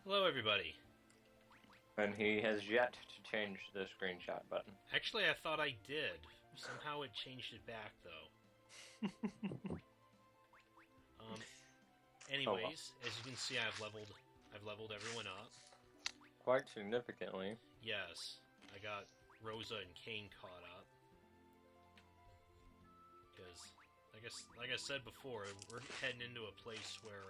Hello, everybody. And he has yet to change the screenshot button. Actually, I thought I did. Somehow it changed it back, though. Um, anyways, as you can see, I've leveled everyone up. Quite significantly. Yes, I got Rosa and Kane caught up. Because, like I said before, we're heading into a place where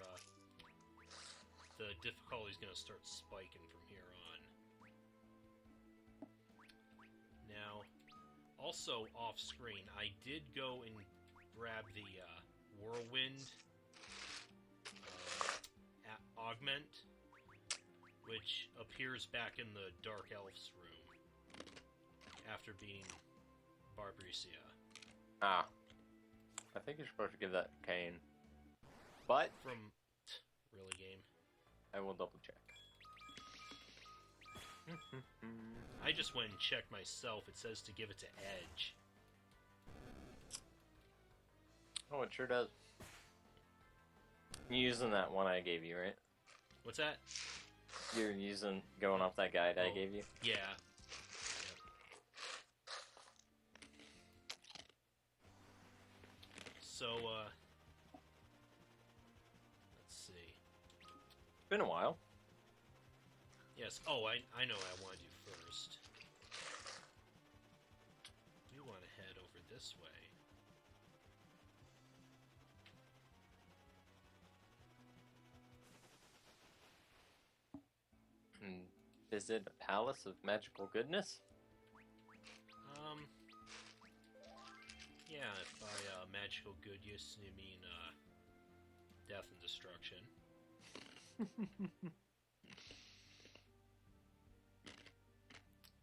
the difficulty's going to start spiking from here on. Now, also off-screen, I did go and grab the Whirlwind augment, which appears back in the Dark Elf's room after beating Barbricia. Ah. I think you're supposed to give that to Kane. But Really, game? I will double check. I just went and checked myself. It says to give it to Edge. Oh, it sure does. You're using that one I gave you, right? What's that? You're going off that guide I gave you? Yeah. So, let's see. It's been a while. Yes. Oh, I know what I want to do first. We want to head over this way. And visit a palace of magical goodness? Yeah, if by magical good use you mean death and destruction.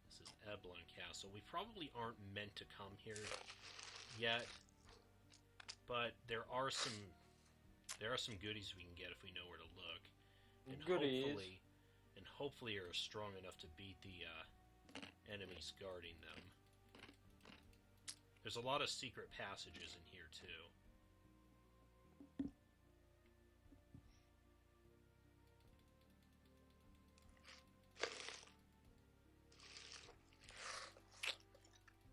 This is Eblon Castle. We probably aren't meant to come here yet, but there are some goodies we can get if we know where to look, and Goodies. hopefully are strong enough to beat the enemies guarding them. There's a lot of secret passages in here too.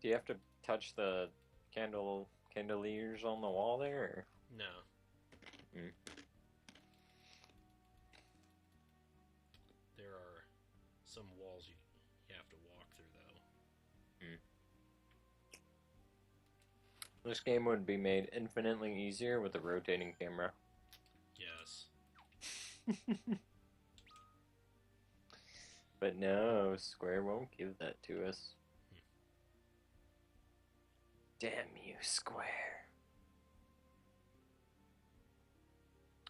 Do you have to touch the candeliers on the wall there? Or? No. Mm. There are some walls you have to walk through, though. Mm. This game would be made infinitely easier with a rotating camera. Yes. But no, Square won't give that to us. Damn you, Square.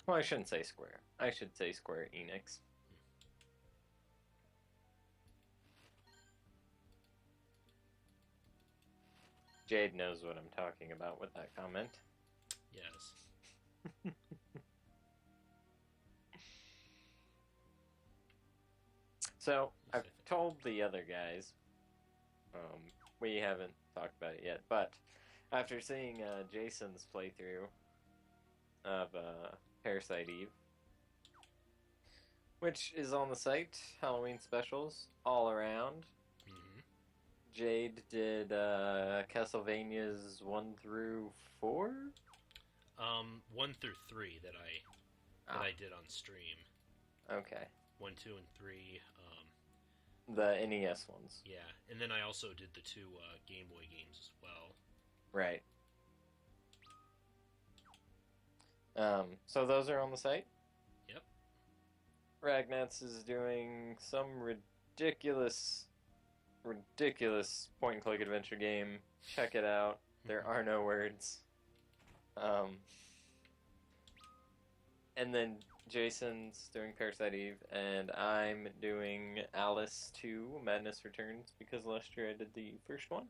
Well, I shouldn't say Square. I should say Square Enix. Jade knows what I'm talking about with that comment. Yes. So, I've told the other guys, we haven't talked about it yet, but after seeing Jason's playthrough of Parasite Eve, which is on the site, Halloween specials, all around, Jade did Castlevanias 1 through 4? 1 through 3 that I did on stream. Okay. 1, 2, and 3. The NES ones. Yeah, and then I also did the 2 Game Boy games as well. Right. So those are on the site? Yep. Ragnats is doing some ridiculous point-and-click adventure game. Check it out. There are no words. And then Jason's doing Parasite Eve, and I'm doing Alice 2, Madness Returns, because last year I did the first one.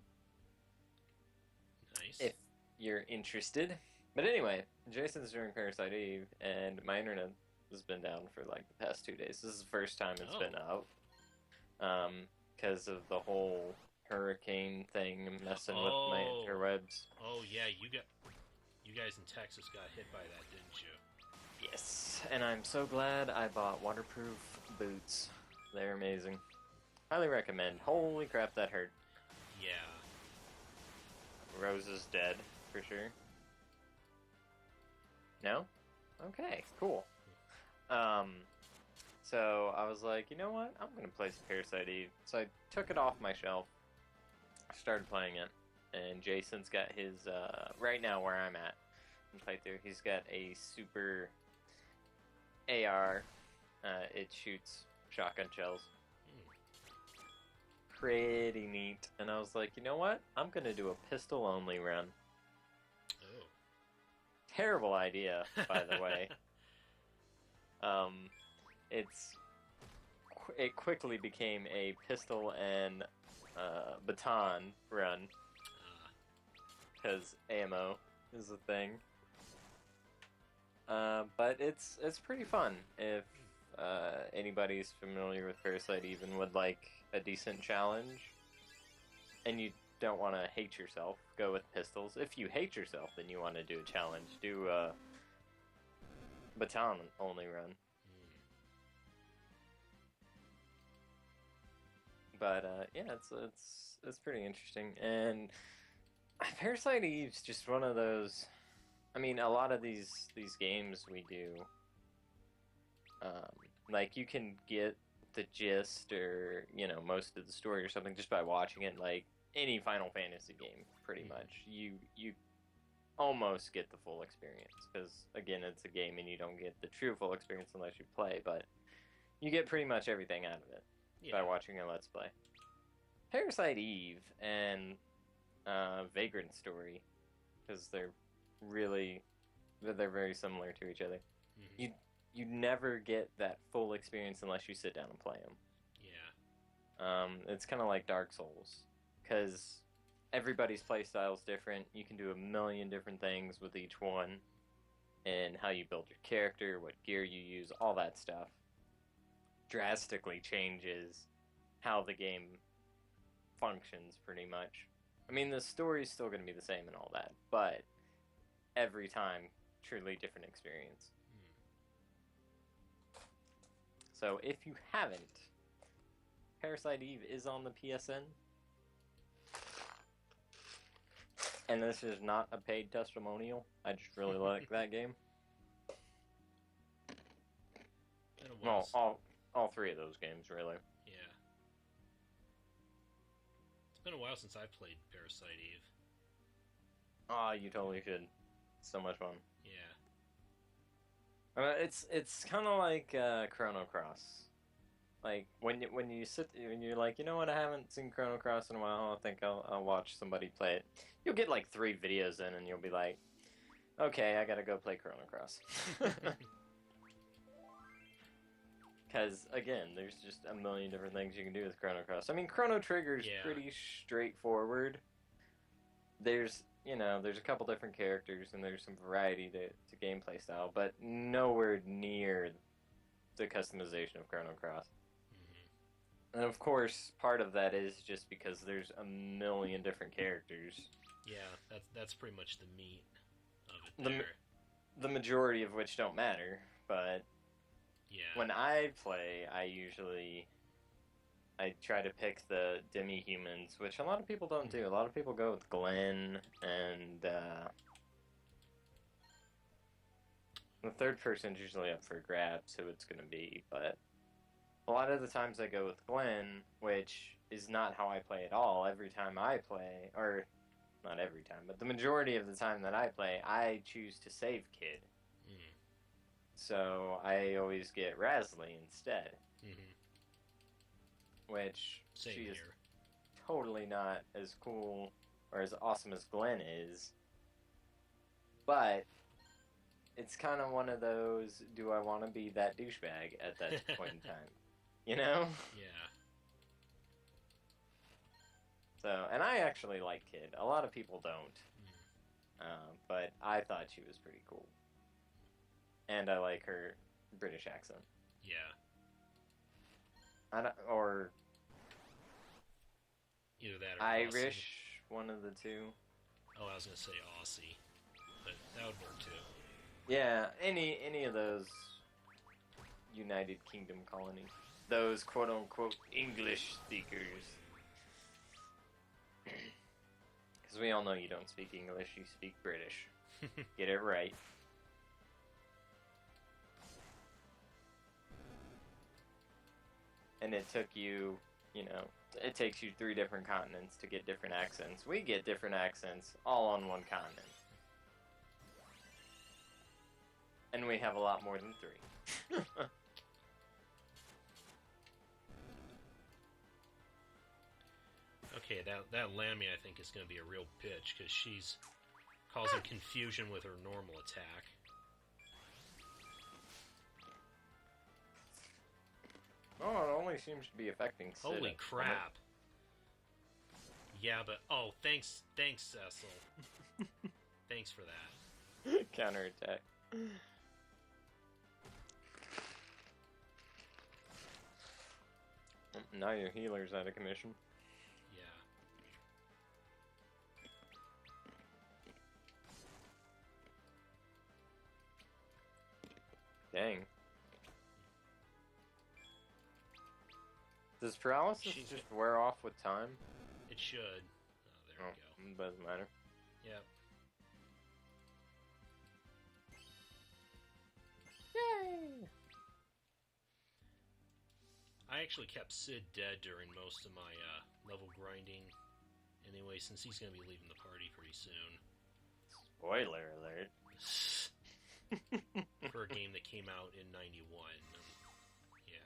Nice. If you're interested. But anyway, Jason's doing Parasite Eve, and my internet has been down for like the past 2 days. This is the first time it's been up. Because of the whole hurricane thing messing with my interwebs. Oh yeah, you guys in Texas got hit by that, didn't you? Yes, and I'm so glad I bought waterproof boots. They're amazing. Highly recommend. Holy crap, that hurt. Yeah. Rose is dead, for sure. No? Okay, cool. So I was like, you know what? I'm gonna play some Parasite Eve. So I took it off my shelf, started playing it, and Jason's got his, right now where I'm at in playthrough, he's got a super AR. It shoots shotgun shells. Pretty neat. And I was like, you know what? I'm gonna do a pistol-only run. Oh. Terrible idea, by the way. It quickly became a pistol and baton run because AMO is a thing. But it's pretty fun if anybody's familiar with Parasite even would like a decent challenge, and you don't want to hate yourself, go with pistols. If you hate yourself and you want to do a challenge, do a baton only run. But yeah, it's pretty interesting, and Parasite Eve's just one of those. I mean, a lot of these games we do, like you can get the gist or most of the story or something just by watching it. Like any Final Fantasy game, pretty much, you almost get the full experience because again, it's a game and you don't get the true full experience unless you play, but you get pretty much everything out of it. Yeah. By watching a Let's Play. Parasite Eve and Vagrant Story, because they're very similar to each other. Mm-hmm. You never get that full experience unless you sit down and play them. Yeah. It's kind of like Dark Souls, because everybody's playstyle is different. You can do a million different things with each one, and how you build your character, what gear you use, all that stuff drastically changes how the game functions, pretty much. I mean, the story's still going to be the same and all that, but every time, truly different experience. So if you haven't, Parasite Eve is on the PSN, and this is not a paid testimonial. I just really like that game. Well, all three of those games, really. Yeah. It's been a while since I've played Parasite Eve. Oh, you totally should. It's so much fun. Yeah. It's kind of like Chrono Cross. Like when you're like, you know what, I haven't seen Chrono Cross in a while. I think I'll watch somebody play it. You'll get like 3 videos in, and you'll be like, okay, I gotta go play Chrono Cross. Because, again, there's just a million different things you can do with Chrono Cross. I mean, Chrono Trigger's pretty straightforward. There's a couple different characters, and there's some variety to gameplay style, but nowhere near the customization of Chrono Cross. Mm-hmm. And, of course, part of that is just because there's a million different characters. Yeah, that's pretty much the meat of it there. The majority of which don't matter, but... Yeah. When I play, I try to pick the demi-humans, which a lot of people don't do. A lot of people go with Glenn, and the third person's usually up for grabs who it's going to be, but a lot of the times I go with Glenn, which is not how I play at all. Every time I play, or not every time, but the majority of the time that I play, I choose to save Kid. So I always get Rasley instead, which Same she here. is totally not as cool or as awesome as Glenn is. But it's kind of one of those, do I want to be that douchebag at that point in time? You know? Yeah. So, and I actually like Kid. A lot of people don't. But I thought she was pretty cool. And I like her British accent. Yeah. Or either that or Irish, Aussie. one of the two. Oh, I was going to say Aussie, but that would work too. Yeah, any of those United Kingdom colonies. Those quote-unquote English speakers. Because we all know you don't speak English, you speak British. Get it right. And it took you, it takes you 3 different continents to get different accents. We get different accents all on one continent. And we have a lot more than 3. Okay, that Lammy, I think, is going to be a real bitch, because she's causing confusion with her normal attack. Oh, it only seems to be affecting Sid. Holy crap. Yeah, but... Oh, thanks, Cecil. Thanks for that. Counterattack. Now your healer's out of commission. Yeah. Dang. Does paralysis just wear off with time? It should. Oh, there we go. Doesn't matter. Yep. Yay! I actually kept Sid dead during most of my level grinding. Anyway, since he's going to be leaving the party pretty soon. Spoiler alert. For a game that came out in 91. Yeah.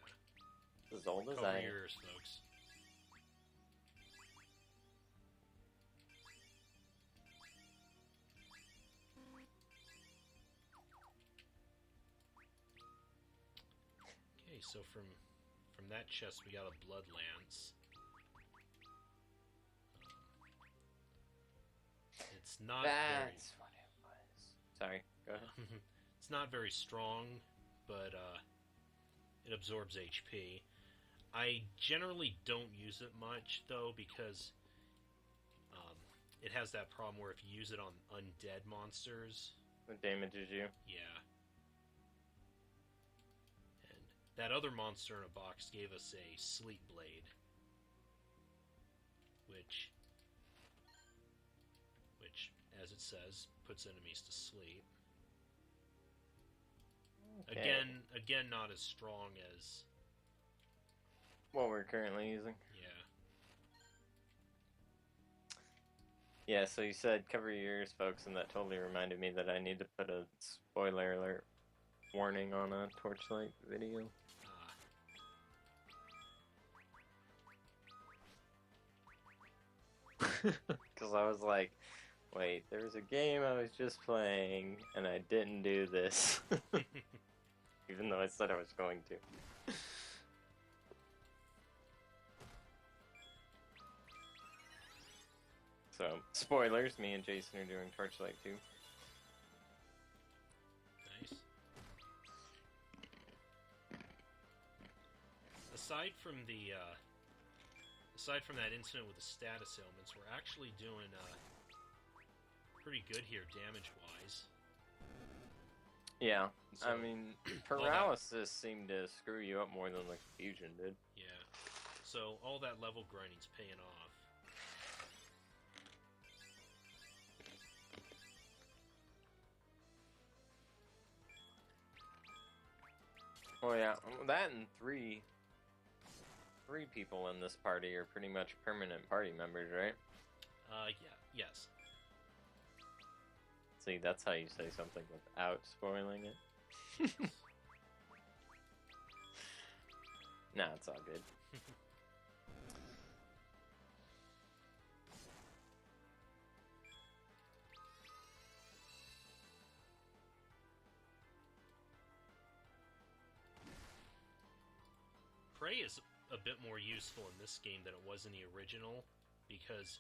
As old as Cover I am. your ears, folks. Okay, so from that chest we got a blood lance. It's not That's what it was. Sorry, go ahead. It's not very strong, but it absorbs HP. I generally don't use it much, though, because it has that problem where if you use it on undead monsters... It damages you. Yeah. And that other monster in a box gave us a Sleep Blade. Which, as it says, puts enemies to sleep. Okay. Again, not as strong as... What we're currently using. Yeah. Yeah, so you said cover your ears, folks, and that totally reminded me that I need to put a spoiler alert warning on a Torchlight video. Because I was like, wait, there was a game I was just playing, and I didn't do this. Even though I said I was going to. So, spoilers, me and Jason are doing Torchlight 2. Nice. Aside from that incident with the status ailments, we're actually doing pretty good here damage-wise. Yeah, So, I mean, paralysis seemed to screw you up more than like fusion did. Yeah. So all that level grinding's paying off. Oh yeah, that and three people in this party are pretty much permanent party members, right? Yeah, yes. See, that's how you say something without spoiling it. Nah, it's all good. Prey is a bit more useful in this game than it was in the original, because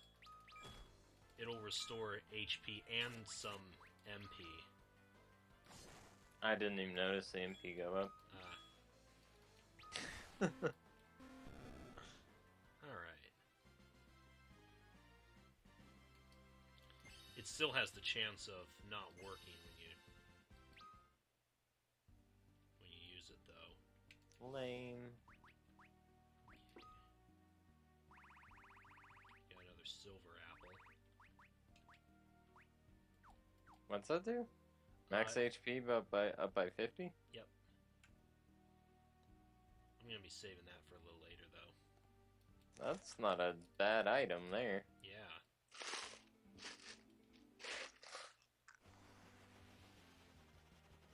it'll restore HP and some MP. I didn't even notice the MP go up. Alright. It still has the chance of not working when you Lame. Got another silver apple. What's that do? Max HP up by 50? Yep. I'm gonna be saving that for a little later, though. That's not a bad item there. Yeah.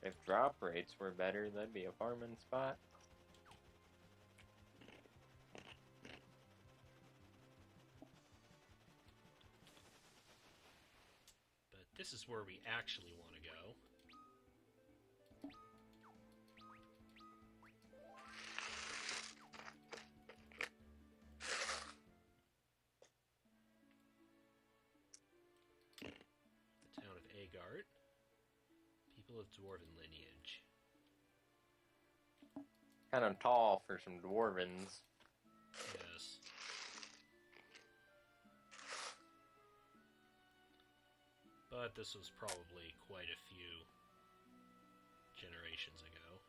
If drop rates were better, that'd be a farming spot. But this is where we actually want to go. The town of Agart. People of dwarven lineage. Kind of tall for some dwarvens. Yes. But this was probably quite a few generations ago.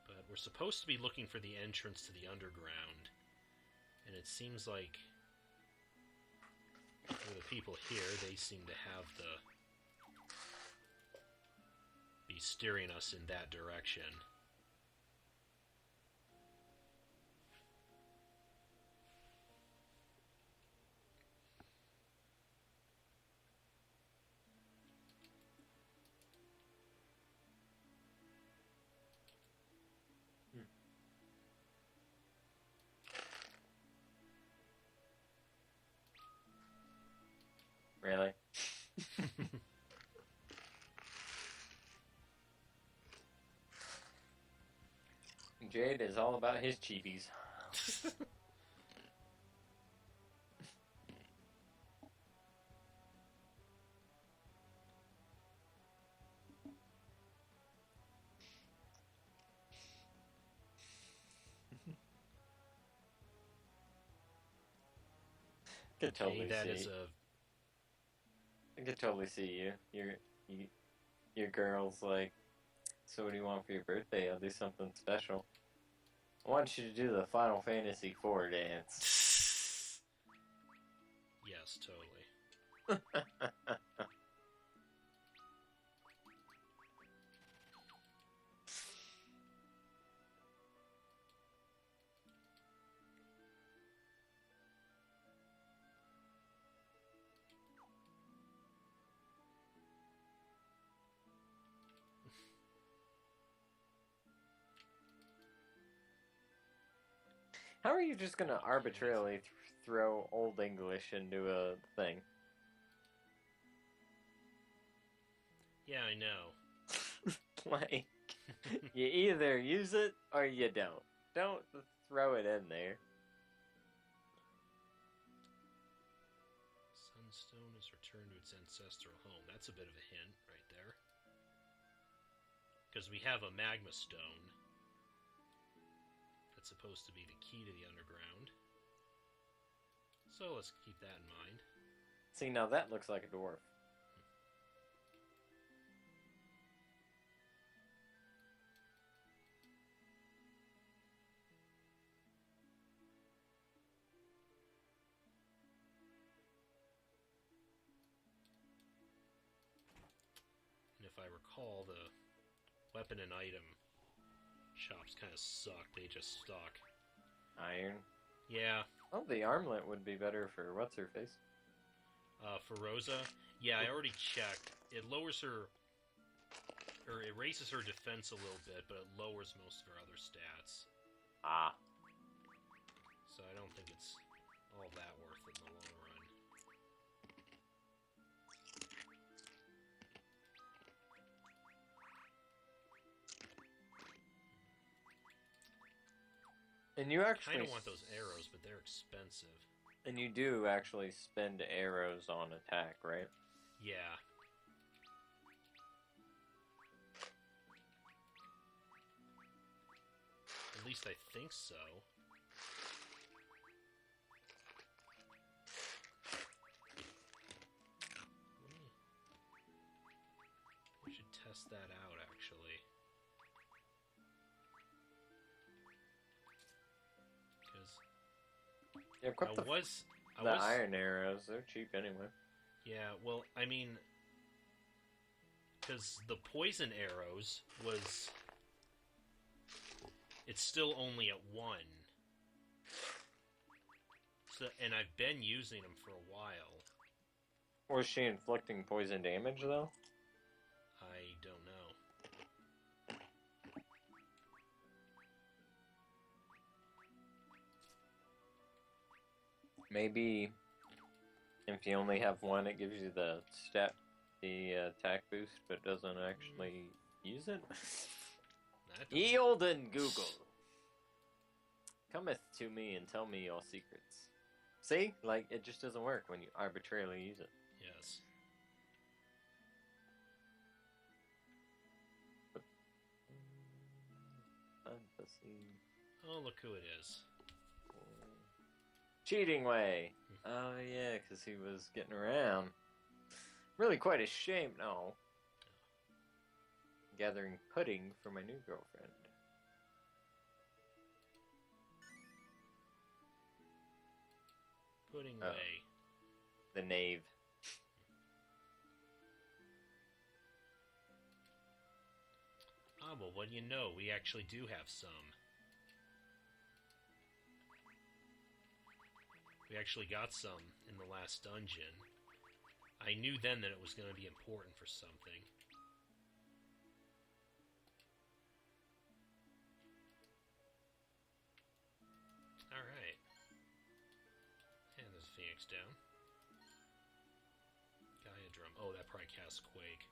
But we're supposed to be looking for the entrance to the underground. And it seems like for the people here, they seem to have be steering us in that direction. Really? Jade is all about his cheaties. Could totally that see. is a... I could totally see you. Your girl's like, so what do you want for your birthday? I'll do something special. I want you to do the Final Fantasy IV dance. Yes, totally. How are you just gonna arbitrarily throw Old English into a thing? Yeah, I know. Like, you either use it or you don't. Don't throw it in there. Sunstone is returned to its ancestral home. That's a bit of a hint right there. Because we have a magma stone. That's supposed to be the key to the underground. So let's keep that in mind. See, now that looks like a dwarf. And if I recall, the weapon and item shops kind of suck. They just stock Iron. Yeah. Oh, the armlet would be better for what's-her-face. For Rosa, yeah, I already checked. It lowers her, or it raises her defense a little bit, but it lowers most of her other stats. Ah. So I don't think it's all that worth it in the long run. And you actually I kind of want those arrows, but they're expensive. And you do actually spend arrows on attack, right? Yeah. least I think so. We should test that out, actually. Because Yeah, equip I the was iron arrows. They're cheap anyway. Yeah, well, I mean, because the poison arrows was... It's still only at 1. So, and I've been using them for a while. Was she inflicting poison damage, though? I don't know. Maybe if you only have 1, it gives you the attack boost, but doesn't actually use it. Ye olden Google, cometh to me and tell me your secrets. See? Like, it just doesn't work when you arbitrarily use it. Yes. Fantasy. Oh, look who it is. Cheating way. Oh, yeah, because he was getting around. Really quite a shame. No. Gathering pudding for my new girlfriend. Pudding way. The knave. Ah, well, what do you know? We actually do have some. We actually got some in the last dungeon. I knew then that it was going to be important for something. Alright. And there's a Phoenix down. Gaia Drum. Oh, that probably casts Quake.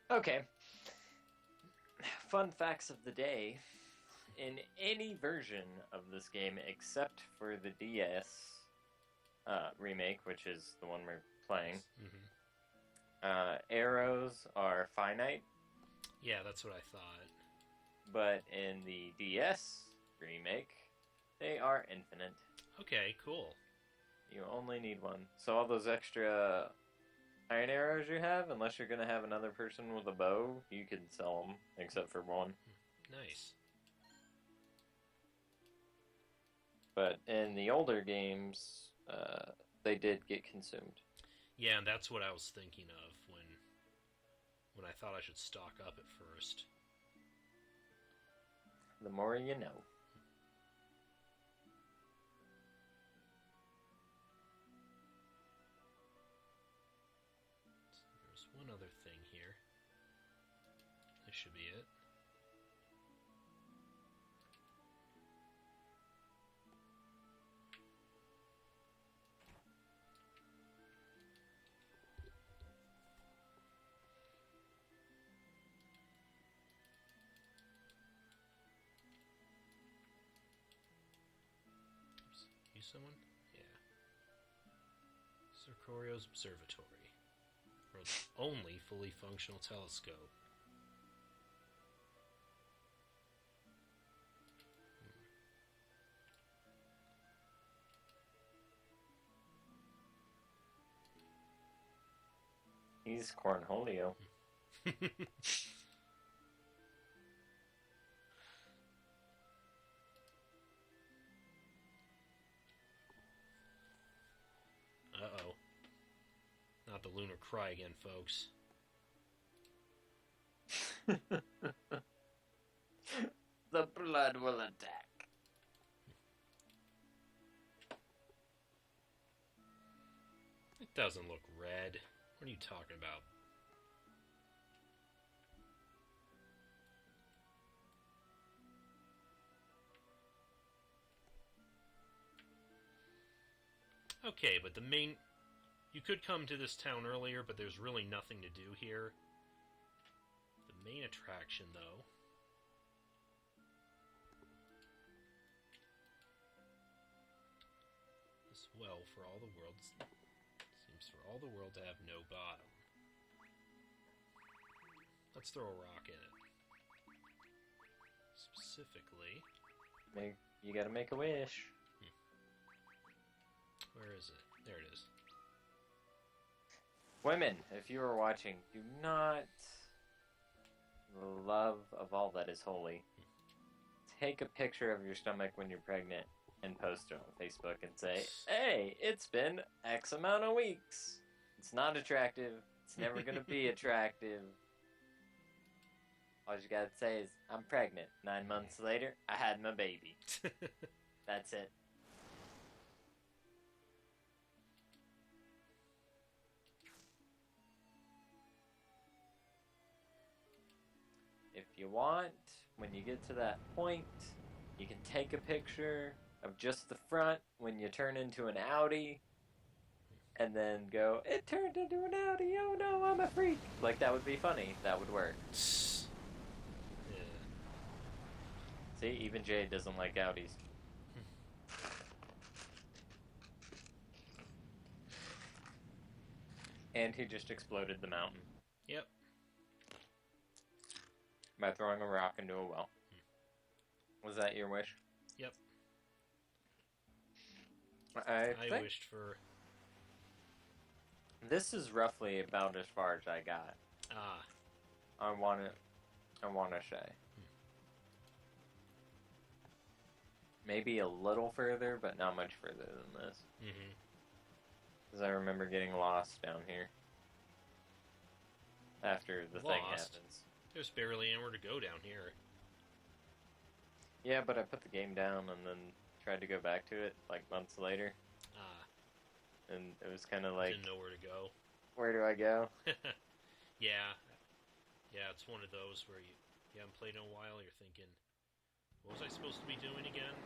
Okay. Fun facts of the day. In any version of this game except for the DS remake, which is the one we're playing, arrows are finite. Yeah, that's what I thought. But in the DS remake, they are infinite. Okay, cool. You only need 1. So all those extra iron arrows you have, unless you're going to have another person with a bow, you can sell them, except for 1. Nice. But in the older games, they did get consumed. Yeah, and that's what I was thinking of when I thought I should stock up at first. The more you know. There's one other thing here. This should be it. Oops. Use someone? Yeah. Circorio's Observatory. World's only fully functional telescope. He's Cornholio. Uh-oh. Not the lunar cry again, folks. The blood will attack. It doesn't look red. What are you talking about? Okay, but the main... You could come to this town earlier, but there's really nothing to do here. The main attraction, though... This well for all the world... Seems for all the world to have no bottom. Let's throw a rock in it. Specifically... You gotta make a wish. Where is it? There it is. Women, if you are watching, do not, the love of all that is holy, take a picture of your stomach when you're pregnant and post it on Facebook and say, hey, it's been X amount of weeks. It's not attractive. It's never going to be attractive. All you gotta say is, I'm pregnant. 9 months later, I had my baby. That's it. If you want, when you get to that point, you can take a picture of just the front when you turn into an Audi, and then go, it turned into an Audi, oh no, I'm a freak. Like, that would be funny. That would work. Yeah. See, even Jade doesn't like Audis. And he just exploded the mountain. Yep. By throwing a rock into a well. Was that your wish? Yep. I wished for... This is roughly about as far as I got. Ah. I want to say. Maybe a little further, but not much further than this. Mm-hmm. Because I remember getting lost down here. After the thing happens. There's barely anywhere to go down here. Yeah, but I put the game down and then tried to go back to it, like, months later. Ah. And it was kind of like... Didn't know where to go. Where do I go? Yeah. Yeah, it's one of those where you haven't played in a while, you're thinking, what was I supposed to be doing again?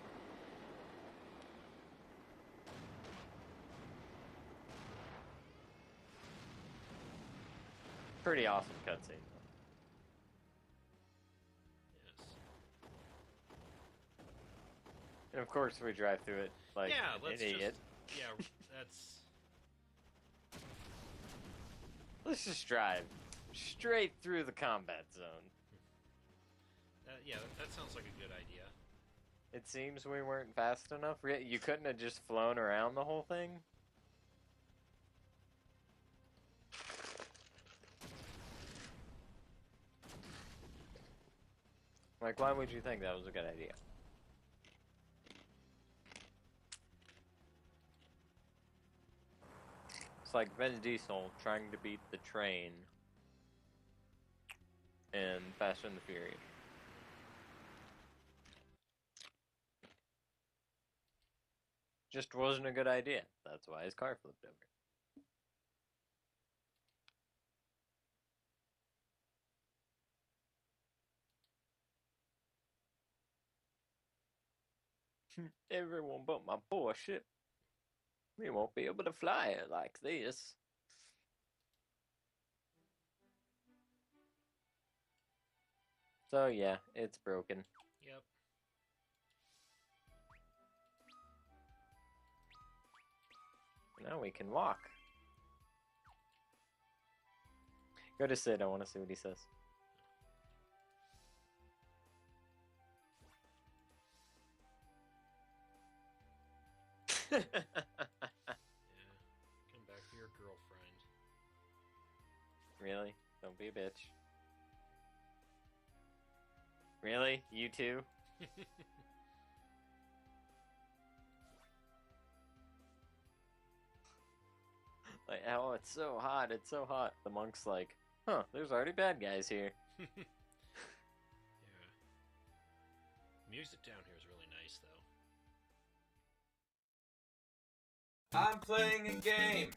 Pretty awesome cutscene. Yes. And of course we drive through it like an idiot. That's... Let's just drive straight through the combat zone. Yeah, that sounds like a good idea. It seems we weren't fast enough. You couldn't have just flown around the whole thing? Like, why would you think that was a good idea? It's like Vin Diesel trying to beat the train in Fast and the Furious. Just wasn't a good idea. That's why his car flipped over. Everyone but my poor ship. We won't be able to fly it like this. So yeah, it's broken. Yep. Now we can walk. Go to Sid, I want to see what he says. Yeah. Come back for your girlfriend. Really? Don't be a bitch. Really? You too? Like, oh, it's so hot, it's so hot. The monk's like, huh, there's already bad guys here. Yeah. Music down here is really nice, though. I'm playing a game.